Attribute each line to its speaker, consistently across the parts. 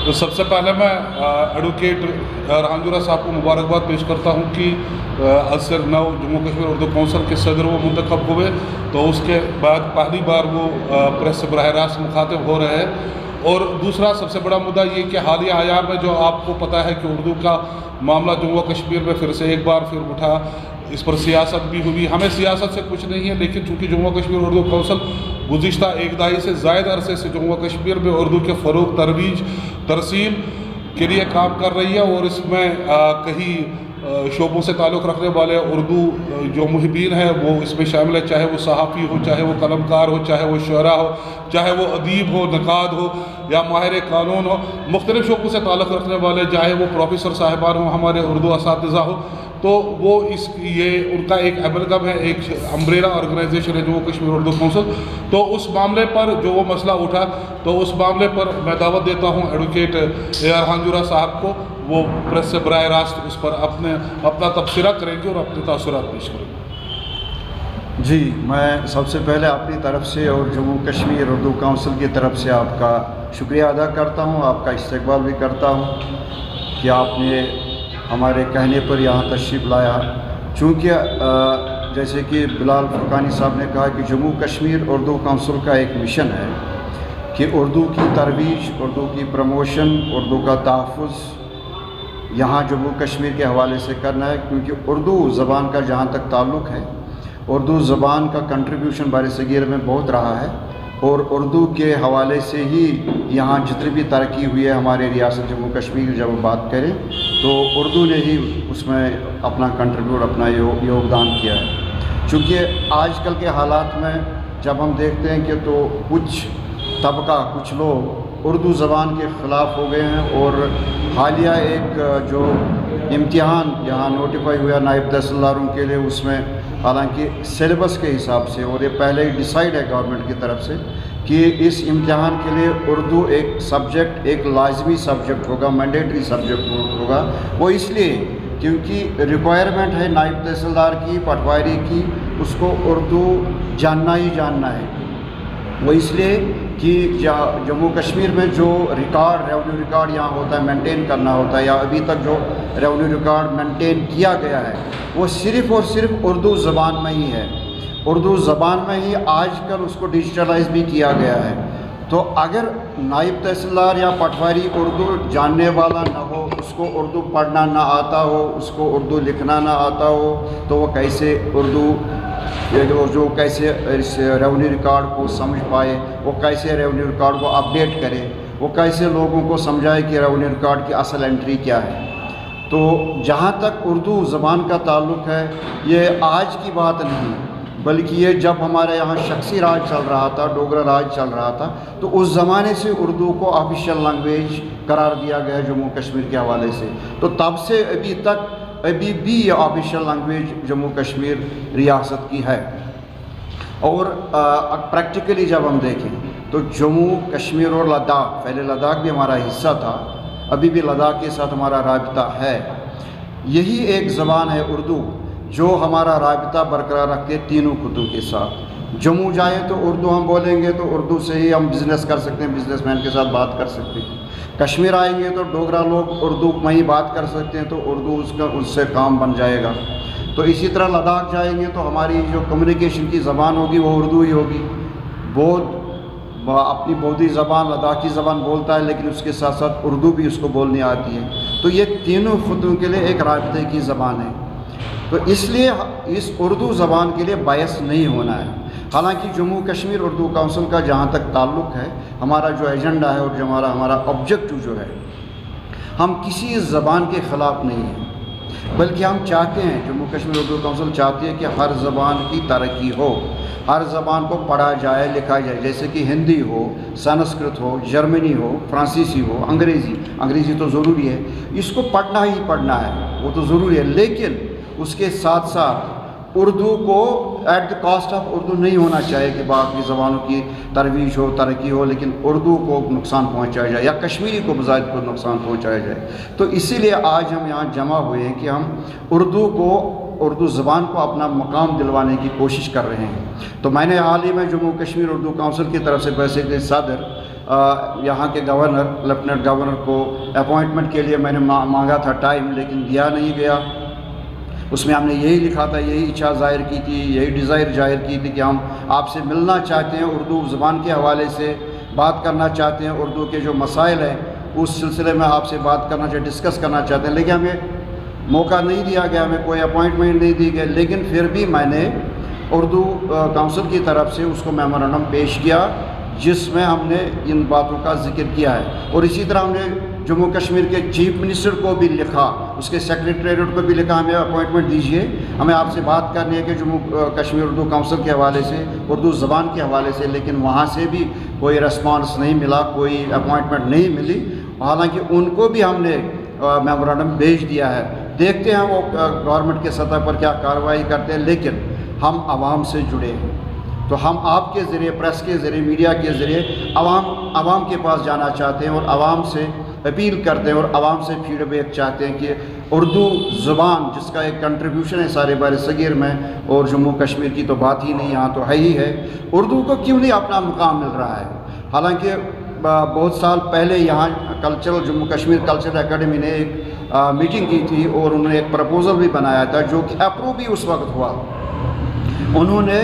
Speaker 1: تو سب سے پہلے میں ایڈوکیٹ ریحان جورا صاحب کو مبارکباد پیش کرتا ہوں کہ عصر 9 جموں کشمیر اردو کونسل کے صدر وہ منتخب ہوئے، تو اس کے بعد پہلی بار وہ پریس سے براہ راست مخاطب ہو رہے ہیں۔ اور دوسرا سب سے بڑا مدعا یہ کہ حالیہ ایام میں جو آپ کو پتہ ہے کہ اردو کا معاملہ جموں کشمیر میں پھر سے ایک بار پھر اٹھا، اس پر سیاست بھی ہوئی۔ ہمیں سیاست سے کچھ نہیں ہے، لیکن چونکہ جموں کشمیر اردو کونسل گزشتہ ایک دہائی سے زائد عرصے سے جموں کشمیر میں اردو کے فروغ، ترویج، ترسیم کے لیے کام کر رہی ہے، اور اس میں کئی شعبوں سے تعلق رکھنے والے اردو جو محبین ہیں وہ اس میں شامل ہے، چاہے وہ صحافی ہو، چاہے وہ قلمکار ہو، چاہے وہ شعراء ہو، چاہے وہ ادیب ہو، نقاد ہو یا ماہر قانون ہو، مختلف شعبوں سے تعلق رکھنے والے، چاہے وہ پروفیسر صاحبان ہوں، ہمارے اردو اساتذہ ہو، تو وہ یہ ان کا ایک ایملگم ہے، ایک امبریلا آرگنائزیشن ہے جموں کشمیر اردو کونسل۔ تو اس معاملے پر جو وہ مسئلہ اٹھا، تو اس معاملے پر میں دعوت دیتا ہوں ایڈوکیٹ ریحان جورا صاحب کو، وہ پریس سے براہ راست اس پر اپنا تبصرہ کریں گے اور اپنے تاثرات پیش کریں گے۔
Speaker 2: جی، میں سب سے پہلے اپنی طرف سے اور جموں کشمیر اردو کونسل کی طرف سے آپ کا شکریہ ادا کرتا ہوں، آپ کا استقبال بھی کرتا ہوں کہ آپ نے ہمارے کہنے پر یہاں تشریف لایا۔ چونکہ جیسے کہ بلال فرقانی صاحب نے کہا کہ جموں کشمیر اردو کونسل کا ایک مشن ہے کہ اردو کی ترویج، اردو کی پروموشن، اردو کا تحفظ یہاں جموں کشمیر کے حوالے سے کرنا ہے، کیونکہ اردو زبان کا جہاں تک تعلق ہے، اردو زبان کا کنٹریبیوشن بر صغیر میں بہت رہا ہے، اور اردو کے حوالے سے ہی یہاں جتنی بھی ترقی ہوئی ہے ہمارے ریاست جموں کشمیر، جب ہم بات کریں تو اردو نے ہی اس میں اپنا کنٹریبیوٹ، اپنا یوگدان کیا ہے۔ چونکہ آج کل کے حالات میں جب ہم دیکھتے ہیں کہ تو کچھ طبقہ، کچھ لوگ اردو زبان کے خلاف ہو گئے ہیں، اور حالیہ ایک جو امتحان یہاں نوٹیفائی ہوا نائب تحصیلداروں کے لیے، اس میں حالانکہ سلیبس کے حساب سے، اور یہ پہلے ہی ڈیسائیڈ ہے گورنمنٹ کی طرف سے کہ اس امتحان کے لیے اردو ایک سبجیکٹ، ایک لازمی سبجیکٹ ہوگا، مینڈیٹری سبجیکٹ ہوگا۔ وہ اس لیے کیونکہ ریکوائرمنٹ ہے نائب تحصیلدار کی، پٹواری کی، اس کو اردو جاننا ہی جاننا ہے۔ وہ اس لیے کہ جموں کشمیر میں جو ریکارڈ، ریونیو ریکارڈ یہاں ہوتا ہے، مینٹین کرنا ہوتا ہے، یا ابھی تک جو ریونیو ریکارڈ مینٹین کیا گیا ہے وہ صرف اور صرف اردو زبان میں ہی ہے۔ اردو زبان میں ہی آج کل اس کو ڈیجیٹلائز بھی کیا گیا ہے۔ تو اگر نائب تحصیلدار یا پٹواری اردو جاننے والا نہ ہو، اس کو اردو پڑھنا نہ آتا ہو، اس کو اردو لکھنا نہ آتا ہو، تو وہ کیسے اردو جو کیسے اس ریونیو ریکارڈ کو سمجھ پائے، وہ کیسے ریونیو ریکارڈ کو اپڈیٹ کرے، وہ کیسے لوگوں کو سمجھائے کہ ریونیو ریکارڈ کی اصل انٹری کیا ہے۔ تو جہاں تک اردو زبان کا تعلق ہے، یہ آج کی بات نہیں، بلکہ یہ جب ہمارے یہاں شخصی راج چل رہا تھا، ڈوگرا راج چل رہا تھا، تو اس زمانے سے اردو کو آفیشیل لینگویج قرار دیا گیا جموں کشمیر کے حوالے سے۔ تو تب سے ابھی تک ابھی بھی یہ آفیشیل لینگویج جموں کشمیر ریاست کی ہے۔ اور پریکٹیکلی جب ہم دیکھیں تو جموں کشمیر اور لداخ، پہلے لداخ بھی ہمارا حصہ تھا، ابھی بھی لداخ کے ساتھ ہمارا رابطہ ہے، یہی ایک زبان ہے اردو جو ہمارا رابطہ برقرار رکھتے ہیں تینوں خطوں کے ساتھ۔ جموں جائیں تو اردو ہم بولیں گے، تو اردو سے ہی ہم بزنس کر سکتے ہیں، بزنس مین کے ساتھ بات کر سکتے ہیں۔ کشمیر آئیں گے تو ڈوگرا لوگ اردو میں ہی بات کر سکتے ہیں، تو اردو اس سے کام بن جائے گا۔ تو اسی طرح لداخ جائیں گے تو ہماری جو کمیونیکیشن کی زبان ہوگی وہ اردو ہی ہوگی۔ بودھ اپنی بودھی زبان، لداخی زبان بولتا ہے، لیکن اس کے ساتھ ساتھ اردو بھی اس کو بولنی آتی ہے۔ تو یہ تینوں خطوں کے لیے ایک رابطے کی زبان ہے۔ تو اس لیے اس اردو زبان کے لیے باعث نہیں ہونا ہے۔ حالانکہ جموں کشمیر اردو کونسل کا جہاں تک تعلق ہے، ہمارا جو ایجنڈا ہے اور جو ہمارا آبجیکٹو جو ہے، ہم کسی زبان کے خلاف نہیں ہیں، بلکہ ہم چاہتے ہیں، جموں کشمیر اردو کونسل چاہتی ہے کہ ہر زبان کی ترقی ہو، ہر زبان کو پڑھا جائے، لکھا جائے، جیسے کہ ہندی ہو، سنسکرت ہو، جرمنی ہو، فرانسیسی ہو، انگریزی تو ضروری ہے، اس کو پڑھنا ہی پڑھنا ہے، وہ تو ضروری ہے، لیکن اس کے ساتھ ساتھ اردو کو at the cost of Urdu نہیں ہونا چاہیے کہ باقی زبانوں کی ترویج ہو، ترقی ہو، لیکن اردو کو نقصان پہنچایا جائے یا کشمیری کو بذات کو نقصان پہنچایا جائے۔ تو اسی لیے آج ہم یہاں جمع ہوئے ہیں کہ ہم اردو زبان کو اپنا مقام دلوانے کی کوشش کر رہے ہیں۔ تو میں نے حال ہی میں جموں کشمیر اردو کونسل کی طرف سے بیسیکلی صدر यहाँ के गवर्नर लेफ्टिनेंट गवर्नर को अपॉइंटमेंट के लिए मैंने मांगा था टाइम, लेकिन दिया नहीं गया। उसमें हमने यही लिखा था, यही इच्छा ज़ाहिर की थी, यही डिज़ायर ज़ाहिर की थी कि हम आपसे मिलना चाहते हैं, उर्दू ज़बान के हवाले से बात करना चाहते हैं, उर्दू के जो मसाइल हैं उस सिलसिले में आपसे बात करना चाहिए, डिस्कस करना चाहते हैं। लेकिन हमें मौका नहीं दिया गया, हमें कोई अपॉइंटमेंट नहीं दी गई। लेकिन फिर भी मैंने उर्दू काउंसिल की तरफ से उसको मेमोरेंडम पेश किया जिसमें हमने इन बातों का जिक्र किया है। और इसी तरह हमने जम्मू कश्मीर के चीफ मिनिस्टर को भी लिखा, उसके सेक्रेटरीट को भी लिखा, हमें अपॉइंटमेंट दीजिए, हमें आपसे बात करनी है कि जम्मू कश्मीर उर्दू काउंसिल के हवाले से, उर्दू ज़बान के हवाले से। लेकिन वहाँ से भी कोई रेस्पॉन्स नहीं मिला, कोई अपॉइंटमेंट नहीं मिली। हालांकि उनको भी हमने मेमोरेंडम भेज दिया है। देखते हैं वो गवर्नमेंट के सतह पर क्या कार्रवाई करते हैं। लेकिन हम आवाम से जुड़े हैं, तो हम आपके ज़रिए, प्रेस के ज़रिए, मीडिया के ज़रिए आवाम के पास जाना चाहते हैं और आवाम से अपील करते हैं और आवाम से फीडबैक चाहते हैं कि उर्दू ज़ुबान जिसका एक कंट्रीब्यूशन है सारे बार सगीर में, और जम्मू कश्मीर की तो बात ही नहीं, यहाँ तो है ही है, उर्दू को क्यों नहीं अपना मुकाम मिल रहा है। हालांकि बहुत साल पहले यहाँ जम्मू कश्मीर कल्चरल एकेडमी ने एक मीटिंग की थी और उन्होंने एक प्रपोज़ल भी बनाया था जो कि अप्रूव भी उस वक्त हुआ। उन्होंने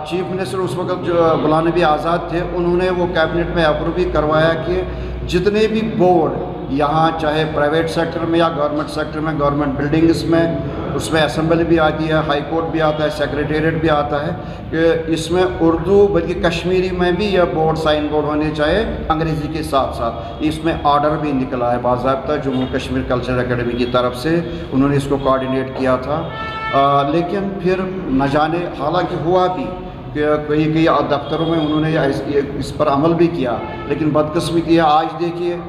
Speaker 2: चीफ मिनिस्टर उस वक्त जो गुलाम नबी आज़ाद थे, उन्होंने वो कैबिनेट में अप्रूव भी करवाया कि जितने भी बोर्ड यहाँ चाहे प्राइवेट सेक्टर में या गवर्नमेंट सेक्टर में, गवर्नमेंट बिल्डिंग्स में, उसमें असेंबली भी आती है, हाई कोर्ट भी आता है, सेक्रेटेरिएट भी आता है, कि इसमें उर्दू बल्कि कश्मीरी में भी यह बोर्ड साइन बोर्ड होने चाहिए अंग्रेज़ी के साथ साथ। इसमें आर्डर भी निकला है बाज़ाब्ता जम्मू कश्मीर कल्चरल एकेडमी की तरफ से, उन्होंने इसको कोऑर्डिनेट किया था। लेकिन फिर न जाने, हालांकि हुआ भी कि कई दफ्तरों में उन्होंने इस पर अमल भी किया, लेकिन बदकिस्मती है आज देखिए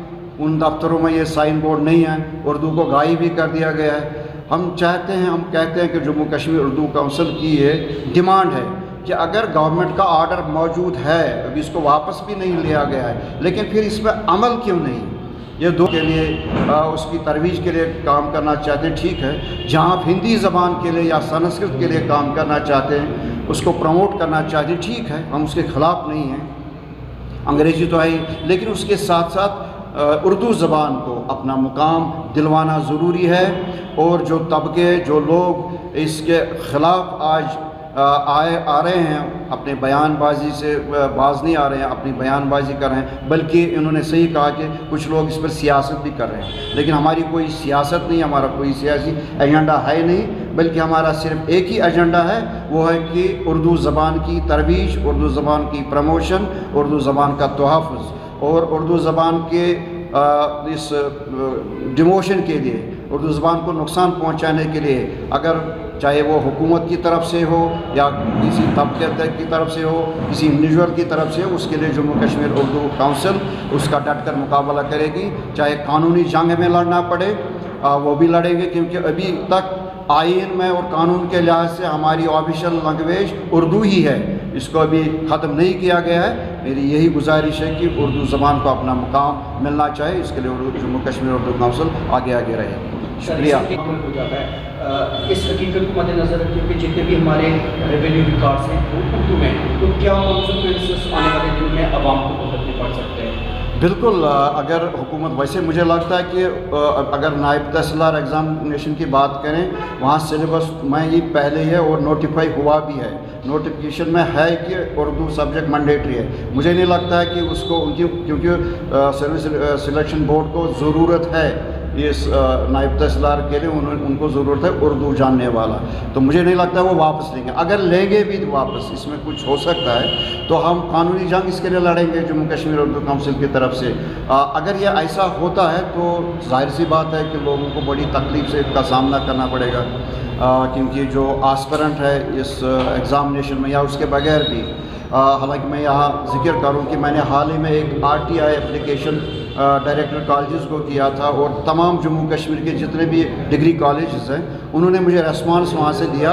Speaker 2: उन दफ्तरों में ये साइन बोर्ड नहीं है, उर्दू को गायब भी कर दिया गया है। हम कहते हैं कि जम्मू कश्मीर उर्दू काउंसिल की ये डिमांड है कि अगर गवर्नमेंट का आर्डर मौजूद है, अभी इसको वापस भी नहीं लिया गया है, लेकिन फिर इस पर अमल क्यों नहीं। ये दो के लिए उसकी तरवीज के लिए काम करना चाहते हैं, ठीक है। जहाँ आप हिंदी ज़बान के लिए या संस्कृत के लिए काम करना चाहते हैं, उसको प्रमोट करना चाहते हैं, ठीक है, हम उसके ख़िलाफ़ नहीं हैं, अंग्रेज़ी तो है ही, लेकिन उसके साथ साथ उर्दू ज़बान को अपना मुकाम दिलवाना ज़रूरी है। और जो तबके, जो लोग इसके ख़िलाफ़ आज आ रहे हैं, अपने बयानबाजी से बाज नहीं आ रहे हैं, अपनी बयानबाजी कर रहे हैं, बल्कि इन्होंने सही कहा कि कुछ लोग इस पर सियासत भी कर रहे हैं। लेकिन हमारी कोई सियासत नहीं, हमारा कोई सियासी एजेंडा है नहीं, बल्कि हमारा सिर्फ एक ही एजेंडा है, वो है कि उर्दू ज़बान की तरवीज, उर्दू ज़बान की प्रमोशन, उर्दू ज़बान का तहफ़्फ़ुज़ और उर्दू ज़बान के इस डिमोशन के लिए, उर्दू ज़बान को नुकसान पहुँचाने के लिए, अगर चाहे वो हुकूमत की तरफ से हो या किसी तबके की तरफ से हो, किसी इंडिविजुअल की तरफ से हो, उसके लिए जम्मू कश्मीर उर्दू काउंसिल उसका डट कर मुकाबला करेगी। चाहे कानूनी जंग में लड़ना पड़े वो भी लड़ेंगे, क्योंकि अभी तक आइन में और कानून के लिहाज से हमारी ऑफिशियल लैंग्वेज उर्दू ही है, इसको अभी ख़त्म नहीं किया गया है। मेरी यही गुजारिश है कि उर्दू ज़बान को अपना मुकाम मिलना चाहिए, इसके लिए जम्मू कश्मीर उर्दू काउंसिल आगे आगे रहे। शुक्रिया।
Speaker 3: हो जाता है इस हकीकत को मद्देनज़र रखते हुए जितने भी हमारे रेवेन्यू रिकॉर्ड्स हैं वो उर्दू में, तो क्या कॉन्सिक्वेंसेस आने वाले दिनों में आवाम को भुगतने पड़ सकते हैं?
Speaker 2: बिल्कुल, अगर हुकूमत, वैसे मुझे लगता है कि अगर नायब तहसीलदार एग्ज़ामिनेशन की बात करें, वहाँ सिलेबस में ही पहले ही है और नोटिफाई हुआ भी है, नोटिफिकेशन में है कि उर्दू सब्जेक्ट मैंडेटरी है। मुझे नहीं लगता है कि उसको क्योंकि सर्विस सिलेक्शन बोर्ड को ज़रूरत है इस नायब तहसीलदार के लिए, उनको ज़रूरत है उर्दू जानने वाला, तो मुझे नहीं लगता वो वापस लेंगे। अगर लेंगे भी तो वापस इसमें कुछ हो सकता है, तो हम कानूनी जंग इसके लिए लड़ेंगे जम्मू कश्मीर उर्दू काउंसिल की तरफ से। अगर ये ऐसा होता है तो जाहिर सी बात है कि लोगों को बड़ी तकलीफ़ से इसका सामना करना पड़ेगा, क्योंकि जो आस्पिरेंट है इस एग्ज़ामिनेशन में या उसके बगैर भी, हालांकि मैं यहाँ ज़िक्र करूँ कि मैंने हाल ही में एक RTI एप्लीकेशन डायरेक्टर कॉलेजेस को किया था, और तमाम जम्मू कश्मीर के जितने भी डिग्री कॉलेजेस हैं उन्होंने मुझे रेस्पॉन्स वहाँ से दिया,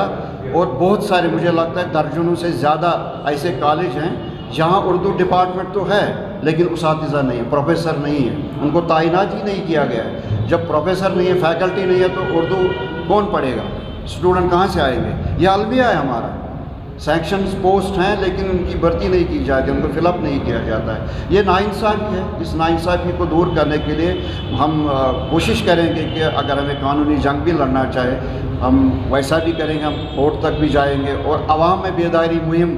Speaker 2: और बहुत सारे, मुझे लगता है दर्जनों से ज़्यादा ऐसे कॉलेज हैं जहाँ उर्दू डिपार्टमेंट तो है लेकिन उसातिज़ा नहीं है, प्रोफेसर नहीं है, उनको तैनात ही नहीं किया गया है। जब प्रोफेसर नहीं है, फैकल्टी नहीं है, तो उर्दू कौन पढ़ेगा, स्टूडेंट कहाँ से आएंगे? ये अलमिया है हमारा, सैक्शंस पोस्ट हैं लेकिन उनकी भर्ती नहीं की जाती, उनको फिलअप नहीं किया जाता है। ये नाइंसाफ़ी है। इस नाइंसाफ़ी को दूर करने के लिए हम कोशिश करेंगे कि अगर हमें कानूनी जंग भी लड़ना चाहे हम वैसा भी करेंगे, हम कोर्ट तक भी जाएंगे और आवाम में बेदारी मुहिम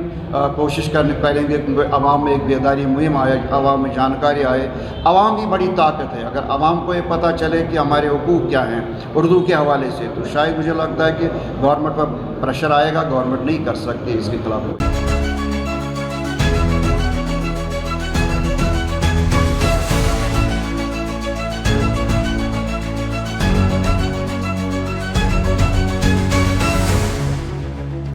Speaker 2: कोशिश करेंगे कि आवाम में एक बेदारी मुहिम आए, आवाम में जानकारी आए। आवाम भी बड़ी ताकत है। अगर आवाम को ये पता चले कि हमारे हुकूक क्या हैं उर्दू के हवाले से, तो शायद मुझे लगता है कि गवर्नमेंट पर प्रेशर आएगा, गवर्नमेंट नहीं कर सकती इसके खिलाफ।